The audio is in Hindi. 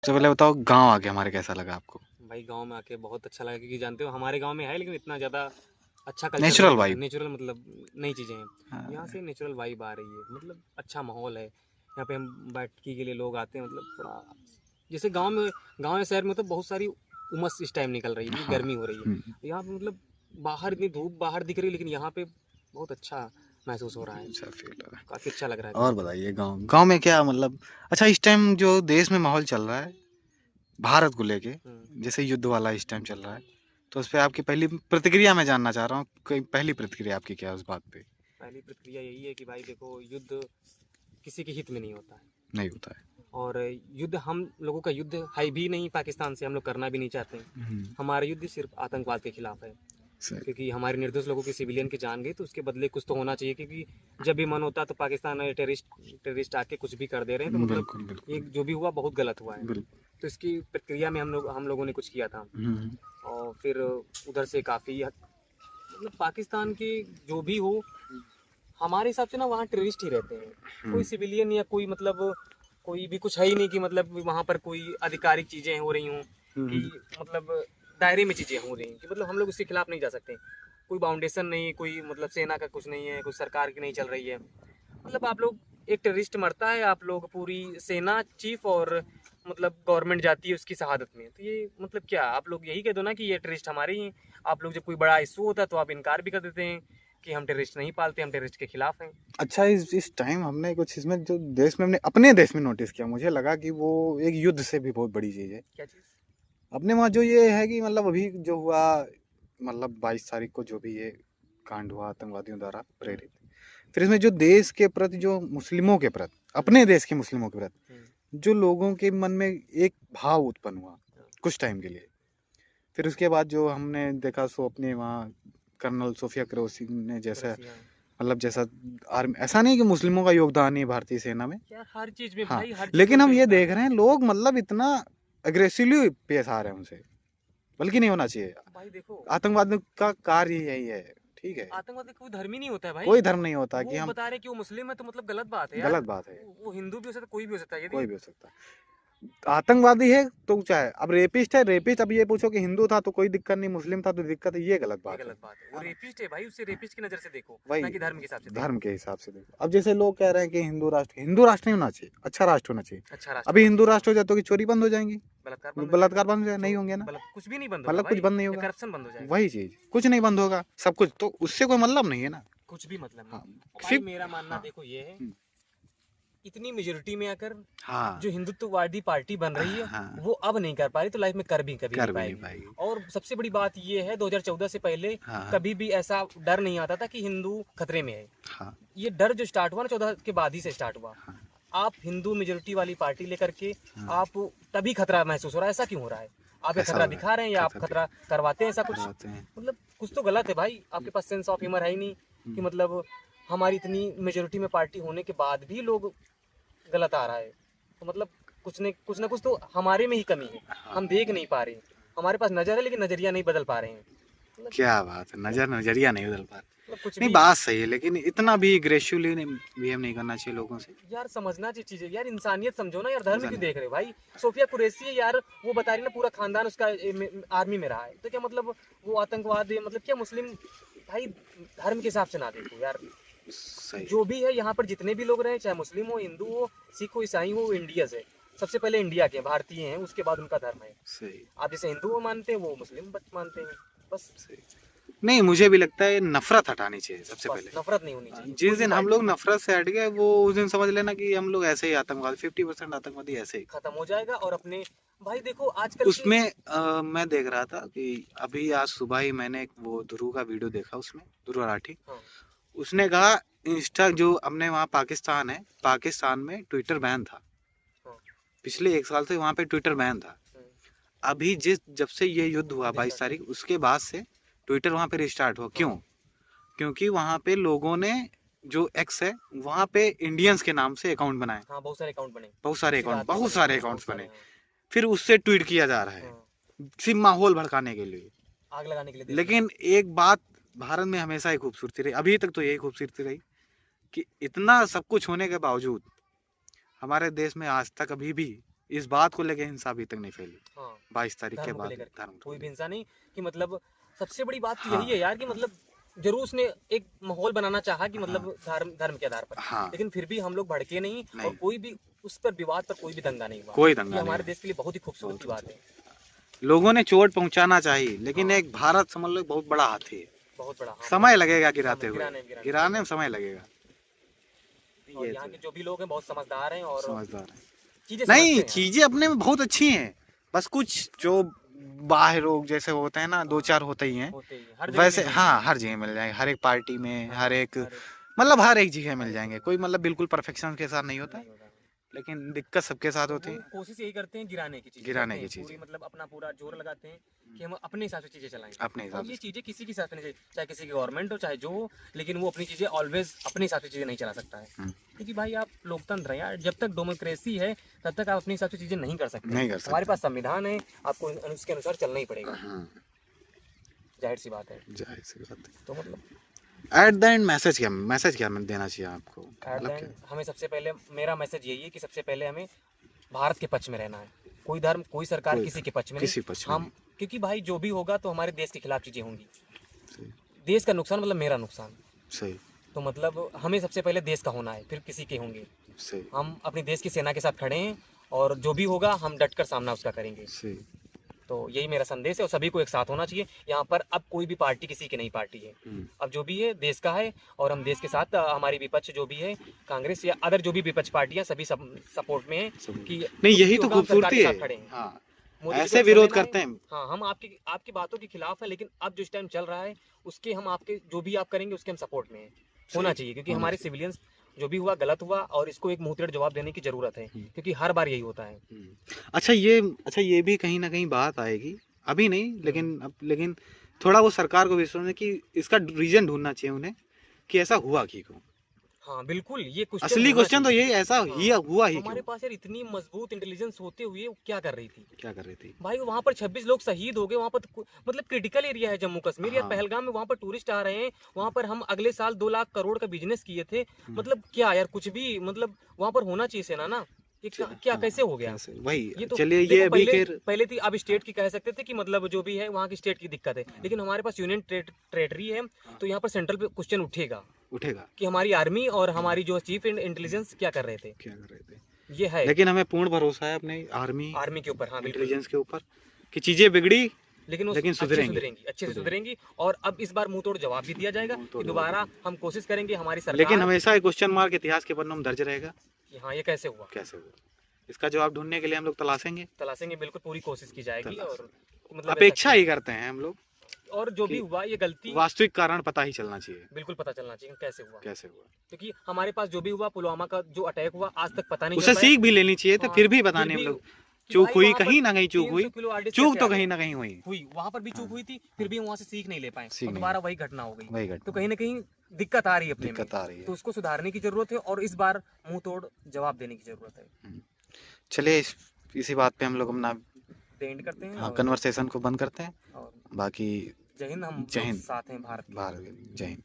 सबसे पहले बताओ गाँव आके हमारे कैसा लगा आपको? भाई गांव में आके बहुत अच्छा लगा, क्योंकि जानते हो हमारे गांव में है लेकिन इतना ज़्यादा अच्छा कल्चर नहीं नेचुरल दिखता। वाइब। नेचुरल मतलब नई चीज़ें हैं। यहाँ हाँ, से नेचुरल वाइब आ रही है, मतलब अच्छा माहौल है यहाँ पे। हम बैठकी के लिए लोग आते हैं, मतलब थोड़ा जैसे गांव या शहर में तो बहुत सारी उमस इस टाइम निकल रही है क्योंकि हाँ। गर्मी हो रही है। हुँ, यहाँ पे मतलब बाहर इतनी धूप बाहर दिख रही है, लेकिन यहाँ पे बहुत अच्छा महसूस हो रहा है। अच्छा फ़ील हो रहा है। काफ़ी अच्छा लग रहा है और गाँव पे। बताइए गाँव गाँव में क्या मतलब अच्छा इस टाइम जो देश में माहौल चल रहा है, भारत को लेके, हम्म। जैसे युद्ध वाला इस टाइम चल रहा है, तो उस पे आपकी पहली प्रतिक्रिया मैं जानना चाह रहा हूँ, कोई पहली प्रतिक्रिया आपकी क्या है उस बात पे? पहली प्रतिक्रिया यही है कि भाई देखो, युद्ध किसी के हित में नहीं होता है। नहीं होता है। और युद्ध हम लोगों का युद्ध है भी नहीं पाकिस्तान से, हम लोग करना भी नहीं चाहते हैं। हुँ, हमारा युद्ध सिर्फ आतंकवाद के खिलाफ है, सही। क्योंकि हमारे निर्दोष लोगों की सिविलियन की जान गई तो उसके बदले कुछ तो होना चाहिए। क्योंकि जब भी मन होता है तो पाकिस्तान टेररिस्ट आके कुछ भी कर दे रहे हैं, तो मतलब बिल्कुल, ये बिल्कुल, जो भी हुआ बहुत गलत हुआ है। बिल्कुल। तो इसकी प्रतिक्रिया में हम लोगों ने कुछ किया था। हुँ, और फिर उधर से काफ़ी मतलब पाकिस्तान के जो भी हो, हमारे हिसाब से ना वहाँ टेररिस्ट ही रहते हैं। हुँ, कोई सिविलियन या कोई मतलब कोई भी कुछ है ही नहीं कि मतलब वहाँ पर कोई आधिकारिक चीज़ें हो रही हों, कि हुँ, मतलब दायरे में चीज़ें हो रही हैं, कि मतलब हम लोग उसके खिलाफ नहीं जा सकते। कोई बाउंडेशन नहीं, कोई मतलब सेना का कुछ नहीं है, कोई सरकार की नहीं चल रही है। मतलब आप लोग, एक टेररिस्ट मरता है, आप लोग पूरी सेना चीफ और मतलब गवर्नमेंट जाती है उसकी शहादत में। तो ये मतलब क्या, आप लोग यही कह दो ना कि ये टेररिस्ट हमारे ही हैं। आप लोग जब कोई बड़ा इशू होता है तो आप इनकार भी कर देते हैं कि हम टेररिस्ट नहीं पालते, हम टेररिस्ट के खिलाफ हैं। अच्छा इस टाइम हमने कुछ इसमें जो देश में हमने अपने देश में नोटिस किया, मुझे लगा कि वो एक युद्ध से भी बहुत बड़ी चीज़ है। क्या चीज़? अपने वहाँ जो ये है कि मतलब अभी जो हुआ मतलब 22 तारीख को जो भी ये कांड हुआ आतंकवादियों द्वारा हम्म। प्रेरित, फिर इसमें जो देश के प्रति जो मुस्लिमों के प्रति हम्म। अपने देश के मुस्लिमों के हम्म। प्रति जो लोगों के मन में एक भाव उत्पन्न हुआ कुछ टाइम के लिए, फिर उसके बाद जो हमने देखा सो अपने वहाँ कर्नल सोफिया क्रोसी ने जैसा कुरैशी, हाँ। मतलब जैसा आर्मी, ऐसा नहीं कि मुस्लिमों का योगदान नहीं है भारतीय सेना में। यार हर चीज़ में हाँ, भाई, हर चीज़ में लेकिन उनका हम ये योगदान देख है। रहे हैं लोग मतलब इतना अग्रेसिवली पेश आ रहे हैं उनसे, बल्कि नहीं होना चाहिए। भाई देखो, आतंकवाद का कार्य ही यही है, ठीक है? आतंकवाद का कोई धर्म ही नहीं होता है भाई। कोई धर्म नहीं होता कि वो हम बता रहे कि वो मुस्लिम है तो मतलब गलत बात है यार। गलत बात है, वो हिंदू भी हो सकता है, कोई भी हो सकता है। कोई यदि भी हो सकता है। आतंकवादी है तो चाहे अब रेपिस्ट है, रेपिस्ट अब ये पूछो कि हिंदू था तो कोई दिक्कत नहीं, मुस्लिम था तो दिक्कत है, ये गलत ये बात गलत बात है, वो है ना? रेपिस्ट है भाई, उसे रेपिस्ट की नज़र से देखो, वही ना कि धर्म के हिसाब से धर्म देखो। के हिसाब से देखो। अब जैसे लोग कह रहे हैं कि हिंदू राष्ट्र नहीं होना चाहिए, अच्छा राष्ट्र होना चाहिए। अच्छा राष्ट्र अभी होना हिंदू चाहिए, हाँ। राष्ट्र हो जाए तो कि चोरी बंद हो जाएंगी, बलात्कार बंद हो जाएगा। बलात्कार बंद हो जाए, नहीं चोर होंगे ना, मतलब कुछ भी नहीं बंद होगा मतलब कुछ भाई, बंद नहीं या होगा। करप्शन बंद हो जाएगा। वही चीज, कुछ नहीं बंद होगा, सब कुछ तो उससे कोई मतलब नहीं है ना। कुछ भी मतलब नहीं। हाँ, और भाई सिर्फ मेरा मानना हाँ, देखो ये है, हम्म, इतनी मेजोरिटी में आकर हाँ, जो हिंदुत्ववादी पार्टी बन रही है, हाँ, वो अब नहीं कर पा रही, तो लाइफ में कर भी कभी नहीं कर भी नहीं पाएगी। पाएगी। और सबसे बड़ी बात ये है, 2014 से पहले हाँ, हाँ, कभी भी ऐसा डर नहीं आता था कि हिंदू खतरे में है। हाँ, ये डर जो स्टार्ट हुआ ना 14 के बाद ही से स्टार्ट हुआ। हाँ, आप हिंदू मेजोरिटी वाली पार्टी लेकर के हाँ, आप तभी खतरा महसूस हो रहा है, ऐसा क्यों हो रहा है? आप ये ऐसा खतरा हो रहा है, दिखा रहे हैं या आप खतरते खतरा करवाते हैं, ऐसा कुछ करवाते हैं। मतलब कुछ तो गलत है भाई। आपके पास सेंस ऑफ ह्यूमर है ही नहीं कि मतलब हमारी इतनी मेजोरिटी में पार्टी होने के बाद भी लोग गलत आ रहा है। तो मतलब कुछ ना कुछ तो हमारे में ही कमी है, हाँ, हम देख नहीं पा रहे हैं। हमारे पास नज़र है लेकिन नज़रिया नहीं बदल पा रहे हैं। मतलब क्या बात है, नजरिया नहीं बदल पा रहे। कुछ नहीं, भी। बात सही है, लेकिन इतना भी ग्रेजुअली बिहेव नहीं करना चाहिए लोगों से। यार समझना चाहिए चीजें, यार इंसानियत समझो ना यार, धर्म क्यों इंसान देख रहे हो भाई? सोफिया कुरैशी है यार, वो बता रही ना पूरा खानदान उसका आर्मी में रहा है, तो क्या मतलब वो आतंकवाद है? मतलब क्या मुस्लिम? भाई धर्म के हिसाब से ना देखो यार। सही है, जो भी है यहाँ पर जितने भी लोग रहे, चाहे मुस्लिम हो, हिंदू हो, सिख हो, ईसाई हो, इंडियंस है। सबसे पहले इंडिया के भारतीय हैं, उसके बाद उनका धर्म है। सही, आप जैसे हिंदू को मानते हैं, वो मुस्लिम मानते हैं, बस। सही। नहीं, मुझे भी लगता है नफरत हटानी चाहिए सबसे बस पहले। नफरत नहीं होनी चाहिए जिस कोई भी दिन हम पार्टी लोग से। नफरत से हट गए वो उस दिन समझ लेना कि हम लोग ऐसे ही आतंकवादी 50% आतंकवादी ऐसे ही। खत्म हो जाएगा। और अपने भाई देखो आजकल के। उसमें मैं देख रहा था कि अभी आज सुबह ही मैंने एक वो ध्रुव का वीडियो देखा, उसमें ध्रुव राठी, हाँ। उसने कहा इंस्टा जो अपने वहाँ पाकिस्तान है, पाकिस्तान में ट्विटर बैन था, हाँ। पिछले 1 साल से वहाँ पे ट्विटर बैन था। हम्म। अभी जब से ये युद्ध हुआ 22 तारीख, उसके बाद से ट्विटर वहाँ पे रिस्टार्ट हुआ। क्यों? हाँ। क्योंकि वहाँ पे लोगों ने जो एक्स है वहाँ पे इंडियंस के नाम से अकाउंट बनाए, हाँ बहुत सारे अकाउंट बने। बहुत सारे उसी अकाउंट, बात पे बहुत बने, सारे हाँ बहुत अकाउंट्स सारे, बने, हाँ। फिर उससे ट्वीट किया जा रहा है हाँ। सिर्फ माहौल भड़काने के लिए। आग लगाने के लिए देश में। लेकिन एक बात भारत में हमेशा ही खूबसूरती रही, अभी तक तो यही खूबसूरती रही कि इतना सब कुछ होने के बावजूद हमारे देश में आज तक अभी भी इस बात को लेके हिंसा अभी तक नहीं फैली। हाँ 22 तारीख के धर्म को बाद लेकर धर्म कोई भी हिंसा नहीं, कि मतलब सबसे बड़ी बात तो हाँ। यही है यार कि मतलब जरूर उसने एक माहौल बनाना चाहा कि मतलब धर्म के आधार पर, हाँ लेकिन फिर भी हम लोग भड़के नहीं, और कोई भी उस पर विवाद पर कोई भी दंगा नहीं हुआ। कोई ये दंगा हमारे नहीं। देश के लिए बहुत ही खूबसूरत की बात है। लोगों ने चोट पहुंचाना चाहिए, लेकिन हाँ। एक भारत समझ लो बहुत बड़ा हाथी है, बहुत बड़ा, हाँ, समय लगेगा गिराते हुए, गिराने गिराने में समय लगेगा। और ये यहाँ तो के जो भी लोग हैं बहुत समझदार हैं और समझदार है। चीजें नहीं, समझते हैं। चीजें अपने में बहुत अच्छी हैं, बस कुछ जो बाहर लोग जैसे होते हैं ना, दो चार होते ही हैं होते ही हैं, हर जगह वैसे। मिल जाएंगे। हाँ हर जगह मिल जाएंगे, हर एक पार्टी में, हाँ, हर एक हर मतलब हर एक जगह मिल एक जाएंगे। जगह। कोई मतलब बिल्कुल परफेक्शन के साथ नहीं होता, नहीं होता है। लेकिन दिक्कत सबके साथ तो होती वो है। कोशिश यही करते हैं गिराने की चीजें, गिराने करते की हैं पूरी, चीजें मतलब अपना पूरा जोर लगाते हैं कि हम अपने हिसाब से चीजें चलाएं। अपने हिसाब और ये से। चीजें किसी के साथ नहीं चाहिए, चाहे किसी की गवर्नमेंट हो चाहे जो हो, लेकिन वो अपनी चीजें ऑलवेज अपने हिसाब से चीजें नहीं चला सकता है। क्योंकि भाई आप लोकतंत्र है यार, जब तक डेमोक्रेसी है तब तक आप अपने हिसाब से चीजें नहीं कर सकते। नहीं कर हमारे सकते। पास संविधान है, आपको उसके अनुसार चलना ही पड़ेगा, हाँ जाहिर सी बात है। जाहिर सी बात है। तो मतलब एट द एंड मैसेज क्या मैं देना चाहिए आपको, एट द मतलब एंड क्या? हमें सबसे पहले, मेरा मैसेज यही है कि सबसे पहले हमें भारत के पक्ष में रहना है। कोई धर्म कोई सरकार कोई किसी के पक्ष में किसी नहीं, पक्ष में हम, क्योंकि भाई जो भी होगा तो हमारे देश के खिलाफ चीजें होंगी। सही देश का नुकसान मतलब मेरा नुकसान, सही तो मतलब हमें सबसे पहले देश का होना है, फिर किसी के होंगे। सही हम अपने देश की सेना के साथ खड़े हैं और जो भी होगा हम डट कर सामना उसका करेंगे। सही। तो यही मेरा संदेश है और सभी को एक साथ होना चाहिए। यहाँ पर अब कोई भी पार्टी किसी की नहीं पार्टी है, अब जो भी है देश का है, और हम देश के साथ हमारी विपक्ष जो भी है कांग्रेस या अदर जो भी विपक्ष पार्टियां सभी सपोर्ट में है कि नहीं, कुछ यही भी तो होगा हम सरकार खूबसूरती के है। साथ खड़े हैं। हाँ मोदी जी को ऐसे एक विरोध समय में करते हैं। हाँ हम आपकी आपकी बातों के खिलाफ है, लेकिन अब जो इस टाइम चल रहा है उसके हम आपके जो भी आप करेंगे उसके हम सपोर्ट में हैं। होना चाहिए, क्योंकि होना हमारे चाहिए। सिविलियंस जो भी हुआ गलत हुआ और इसको एक मुंहतोड़ जवाब देने की जरूरत है, क्योंकि हर बार यही होता है। अच्छा ये भी कहीं ना कहीं बात आएगी, अभी नहीं लेकिन थोड़ा वो सरकार को भी सोचना कि इसका रीजन ढूंढना चाहिए उन्हें कि ऐसा हुआ क्यों। हाँ बिल्कुल, ये क्वेश्चन असली होना क्वेश्चन तो चाहिए। यही, ऐसा हाँ, हुआ ही हमारे क्यों। पास यार इतनी मजबूत इंटेलिजेंस होते हुए वो क्या कर रही थी क्या कर रही थी। भाई? वहाँ पर 26 लोग शहीद हो गए, वहाँ पर मतलब क्रिटिकल एरिया है जम्मू कश्मीर या हाँ पहलगाम में, वहाँ पर टूरिस्ट आ रहे हैं, वहाँ पर हम अगले साल 2 लाख करोड़ का बिजनेस किए थे। मतलब क्या यार, कुछ भी मतलब वहाँ पर होना चाहिए सेना ना। ये क्या हाँ, कैसे हो गया? कैसे वही। ये तो चलिए ये देखो, अभी पहले खैर पहले थी, अब स्टेट की कह सकते थे कि मतलब जो भी है वहाँ की स्टेट की दिक्कत है, लेकिन हमारे पास यूनियन टेरेटरी है, तो यहाँ पर सेंट्रल पे क्वेश्चन उठेगा उठेगा कि हमारी आर्मी और हमारी जो चीफ इंटेलिजेंस क्या कर रहे थे। क्या कर रहे थे। ये है लेकिन हमें पूर्ण भरोसा है अपने आर्मी आर्मी के ऊपर, हाँ बिल्कुल, इंटेलिजेंस के ऊपर कि चीजें बिगड़ी लेकिन वो लेकिन अच्छे सुधरेंगी। अच्छे से सुधरेंगी। और अब इस बार मुंह तोड़ जवाब भी दिया जाएगा कि दोबारा हम कोशिश करेंगे हमारी लेकिन सरकार हमेशा एक क्वेश्चन मार्क इतिहास के पन्नों में दर्ज रहेगा, कि हाँ ये कैसे हुआ, कैसे हुआ। इसका जवाब ढूंढने के लिए हम लोग तलाशेंगे, बिल्कुल पूरी कोशिश की जाएगी। और मतलब अपेक्षा ही करते हैं हम लोग, और जो भी कि हुआ ये गलती वास्तविक कारण पता ही चलना चाहिए बिल्कुल पता चलना चाहिए कैसे हुआ, कैसे हुआ। क्योंकि हमारे पास जो भी हुआ पुलवामा का जो अटैक हुआ आज तक पता नहीं उसे चल पाया। सीख भी लेनी चाहिए थी, हाँ, फिर भी पता फिर नहीं हम भी लोग कि चूक भाई हुई, वहाँ पर कहीं ना कहीं चूक 300 हुई, किलो आर्टिस्ट चूक कैसे तो आ कहीं गया? ना कहीं हुई। वहां पर भी चूक हुई थी, फिर भी वहां से सीख नहीं ले पाए सीख और नहीं दोबारा वही घटना हो गई। वही घटना। तो कहीं ना कहीं दिक्कत आ रही है अपने में, दिक्कत आ रही है। तो उसको सुधारने की जरूरत है और इस बार मुंह तोड़ जवाब देने की जरूरत है। चलिए इसी बात पे हम लोग अपना एंड करते हैं कन्वर्सेशन को बंद करते हैं। और बाकी जय हिंद, हम जय लोग हिंद। साथ हैं भारत के। जय हिंद।